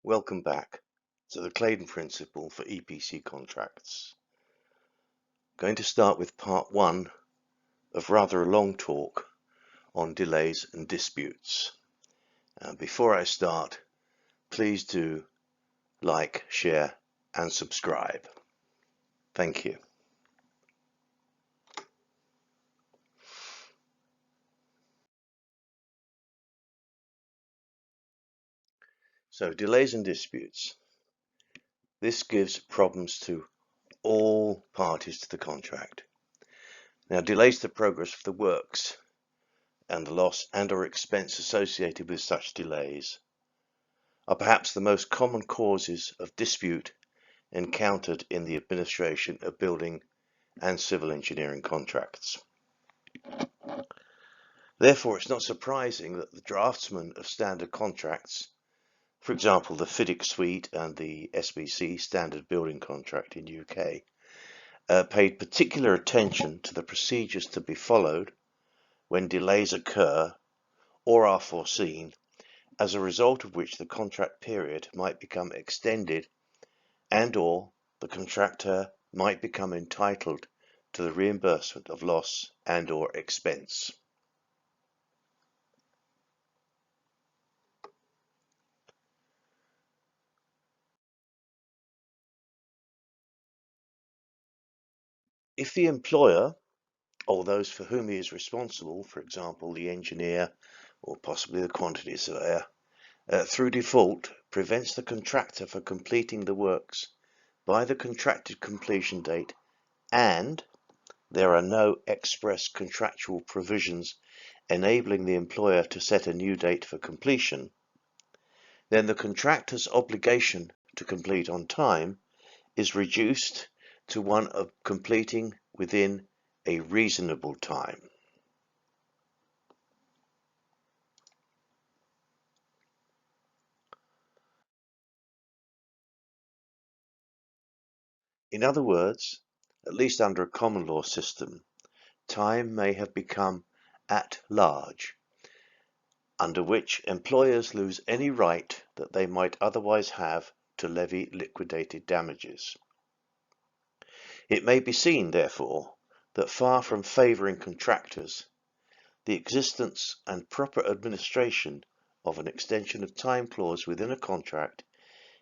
Welcome back to the Claydon Principle for EPC contracts. Going to start with part one of rather a long talk on delays and disputes. Before I start, please do like, share and subscribe. Thank you. So delays and disputes. This gives problems to all parties to the contract. Now, delays the progress of the works and the loss and or expense associated with such delays are perhaps the most common causes of dispute encountered in the administration of building and civil engineering contracts. Therefore, it's not surprising that the draftsmen of standard contracts, for example, the FIDIC suite and the SBC standard building contract in UK, paid particular attention to the procedures to be followed when delays occur or are foreseen, as a result of which the contract period might become extended and or the contractor might become entitled to the reimbursement of loss and or expense. If the employer or those for whom he is responsible, for example the engineer or possibly the quantity surveyor, through default prevents the contractor from completing the works by the contracted completion date and there are no express contractual provisions enabling the employer to set a new date for completion, then the contractor's obligation to complete on time is reduced to one of completing within a reasonable time. In other words, at least under a common law system, time may have become at large, under which employers lose any right that they might otherwise have to levy liquidated damages. It may be seen, therefore, that far from favouring contractors, the existence and proper administration of an extension of time clause within a contract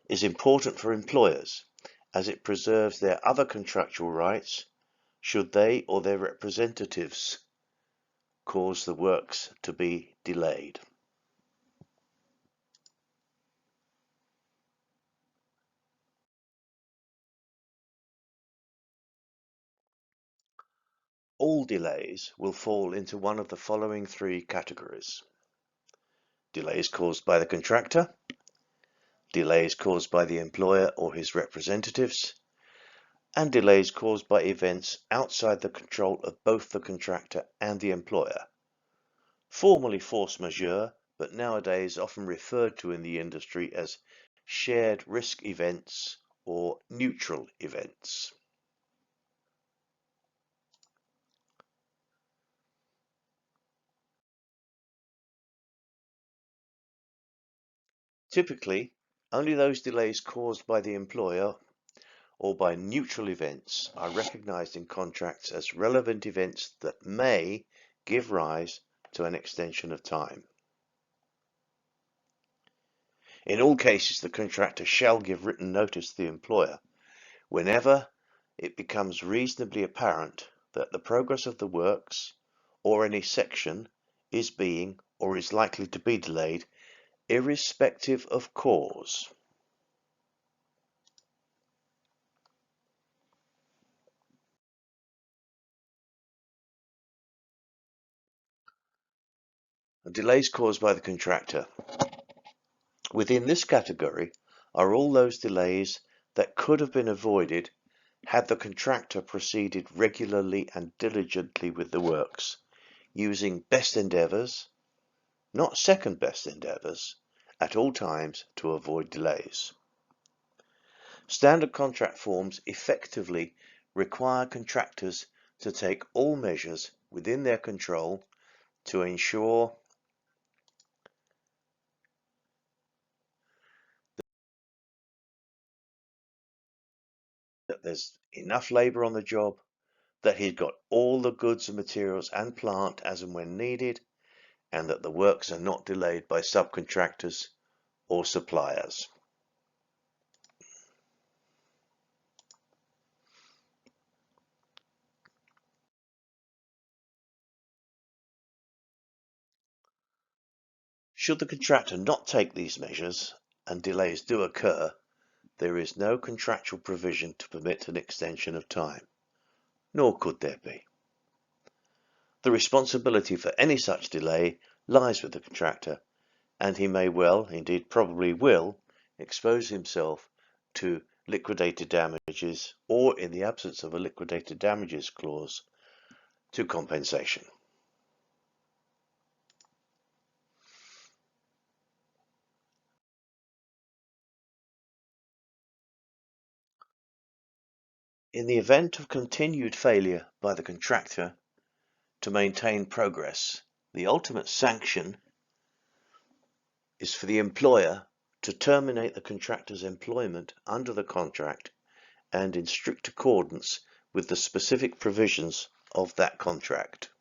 is important for employers, as it preserves their other contractual rights should they or their representatives cause the works to be delayed. All delays will fall into one of the following three categories: delays caused by the contractor, delays caused by the employer or his representatives, and delays caused by events outside the control of both the contractor and the employer, formerly force majeure, but nowadays often referred to in the industry as shared risk events or neutral events. Typically, only those delays caused by the employer or by neutral events are recognized in contracts as relevant events that may give rise to an extension of time. In all cases, the contractor shall give written notice to the employer whenever it becomes reasonably apparent that the progress of the works or any section is being or is likely to be delayed, irrespective of cause. Delays caused by the contractor. Within this category are all those delays that could have been avoided had the contractor proceeded regularly and diligently with the works, using best endeavours, not second best endeavours, at all times to avoid delays. Standard contract forms effectively require contractors to take all measures within their control to ensure that there's enough labour on the job, that he's got all the goods and materials and plant as and when needed, and that the works are not delayed by subcontractors or suppliers. Should the contractor not take these measures and delays do occur, there is no contractual provision to permit an extension of time, nor could there be. The responsibility for any such delay lies with the contractor, and he may well, indeed probably will, expose himself to liquidated damages, or in the absence of a liquidated damages clause, to compensation. In the event of continued failure by the contractor to maintain progress, the ultimate sanction is for the employer to terminate the contractor's employment under the contract and in strict accordance with the specific provisions of that contract.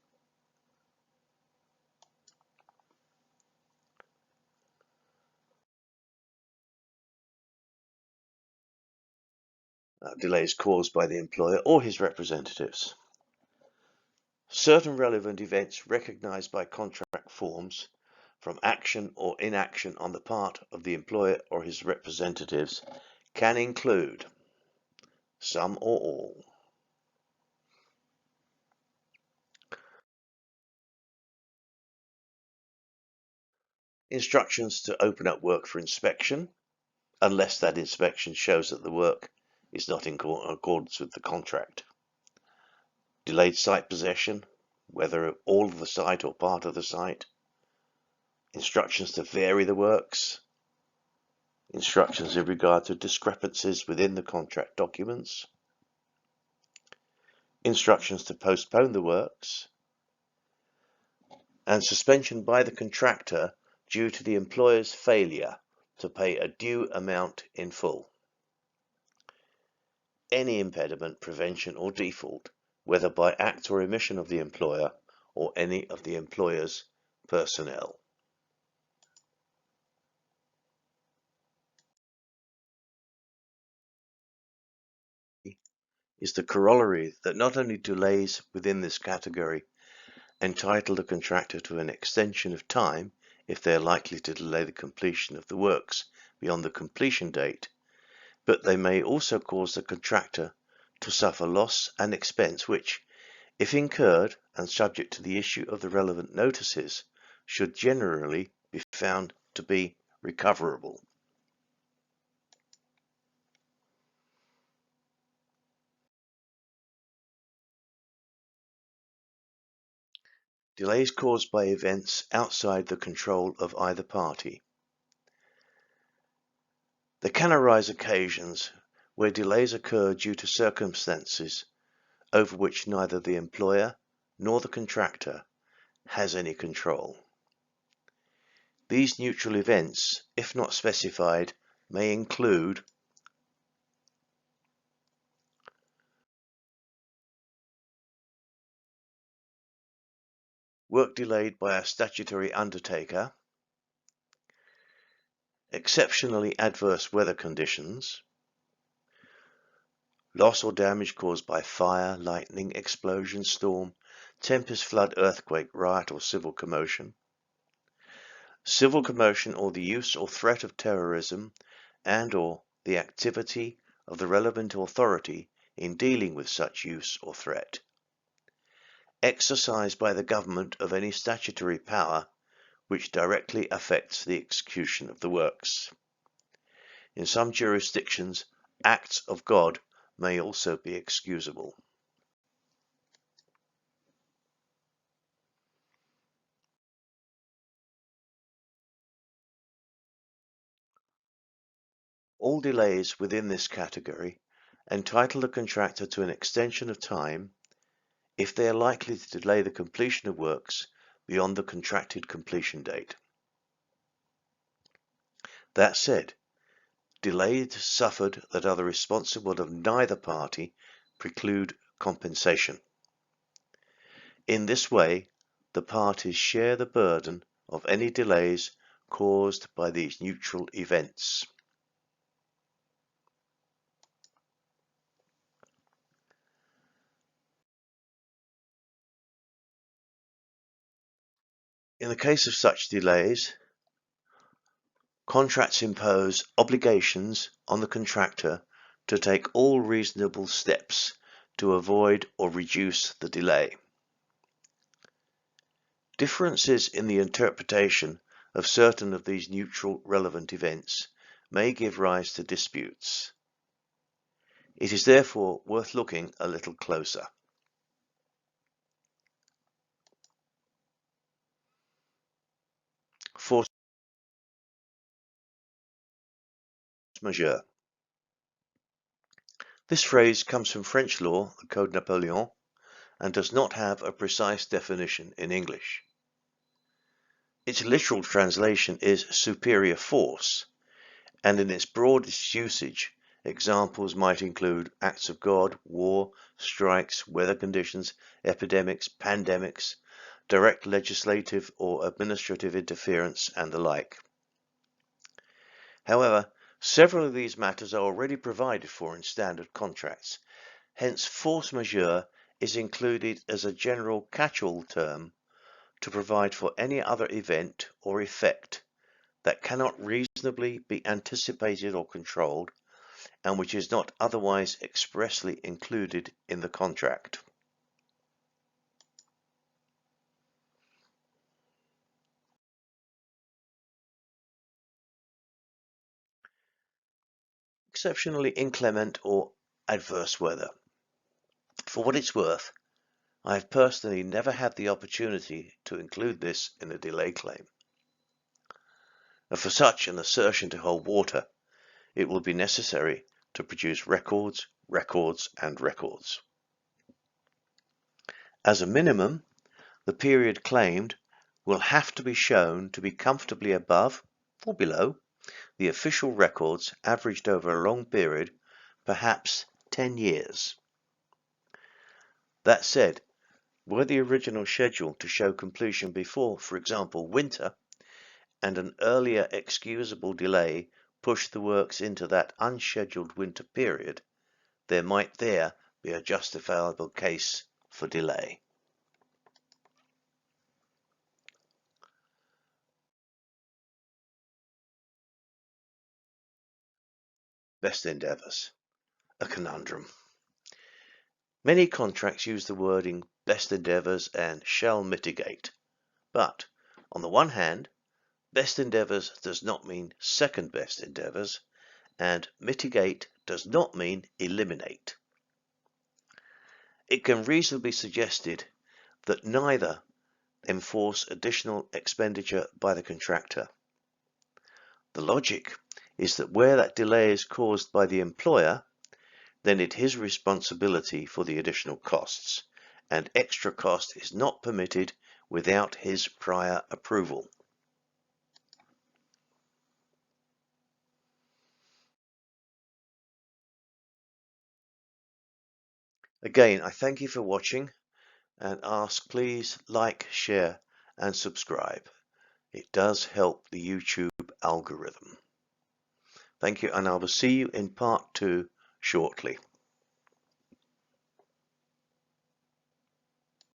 Delays caused by the employer or his representatives. Certain relevant events recognized by contract forms from action or inaction on the part of the employer or his representatives can include some or all. Instructions to open up work for inspection, unless that inspection shows that the work is not in accordance with the contract. Delayed site possession, whether all of the site or part of the site. Instructions to vary the works. Instructions in regard to discrepancies within the contract documents. Instructions to postpone the works. And suspension by the contractor due to the employer's failure to pay a due amount in full. Any impediment, prevention or default, whether by act or omission of the employer or any of the employer's personnel. Is the corollary that not only delays within this category entitle the contractor to an extension of time if they are likely to delay the completion of the works beyond the completion date, but they may also cause the contractor to suffer loss and expense which, if incurred and subject to the issue of the relevant notices, should generally be found to be recoverable. Delays caused by events outside the control of either party. There can arise occasions where delays occur due to circumstances over which neither the employer nor the contractor has any control. These neutral events, if not specified, may include work delayed by a statutory undertaker, exceptionally adverse weather conditions, loss or damage caused by fire, lightning, explosion, storm, tempest, flood, earthquake, riot or civil commotion or the use or threat of terrorism and or the activity of the relevant authority in dealing with such use or threat, exercise by the government of any statutory power which directly affects the execution of the works. In some jurisdictions, acts of God may also be excusable. All delays within this category entitle the contractor to an extension of time if they are likely to delay the completion of works beyond the contracted completion date. That said, delays suffered that are the responsible of neither party preclude compensation. In this way, the parties share the burden of any delays caused by these neutral events. In the case of such delays, contracts impose obligations on the contractor to take all reasonable steps to avoid or reduce the delay. Differences in the interpretation of certain of these neutral relevant events may give rise to disputes. It is therefore worth looking a little closer. Force majeure. This phrase comes from French law, the Code Napoleon, and does not have a precise definition in English. Its literal translation is superior force, and in its broadest usage, examples might include acts of God, war, strikes, weather conditions, epidemics, pandemics, direct legislative or administrative interference, and the like. However, several of these matters are already provided for in standard contracts. Hence, force majeure is included as a general catch-all term to provide for any other event or effect that cannot reasonably be anticipated or controlled and which is not otherwise expressly included in the contract. Exceptionally inclement or adverse weather. For what it's worth, I have personally never had the opportunity to include this in a delay claim. And for such an assertion to hold water, it will be necessary to produce records, and records. As a minimum, the period claimed will have to be shown to be comfortably above or below the official records averaged over a long period, perhaps 10 years. That said, were the original schedule to show completion before, for example, winter, and an earlier excusable delay pushed the works into that unscheduled winter period, there might there be a justifiable case for delay. Best endeavours. A conundrum. Many contracts use the wording best endeavours and shall mitigate, but on the one hand, best endeavours does not mean second best endeavours, and mitigate does not mean eliminate. It can reasonably be suggested that neither enforce additional expenditure by the contractor. The logic is that where that delay is caused by the employer, then it is his responsibility for the additional costs, and extra cost is not permitted without his prior approval. Again, I thank you for watching and ask please like, share and subscribe. It does help the YouTube algorithm. Thank you, and I will see you in part 2 shortly.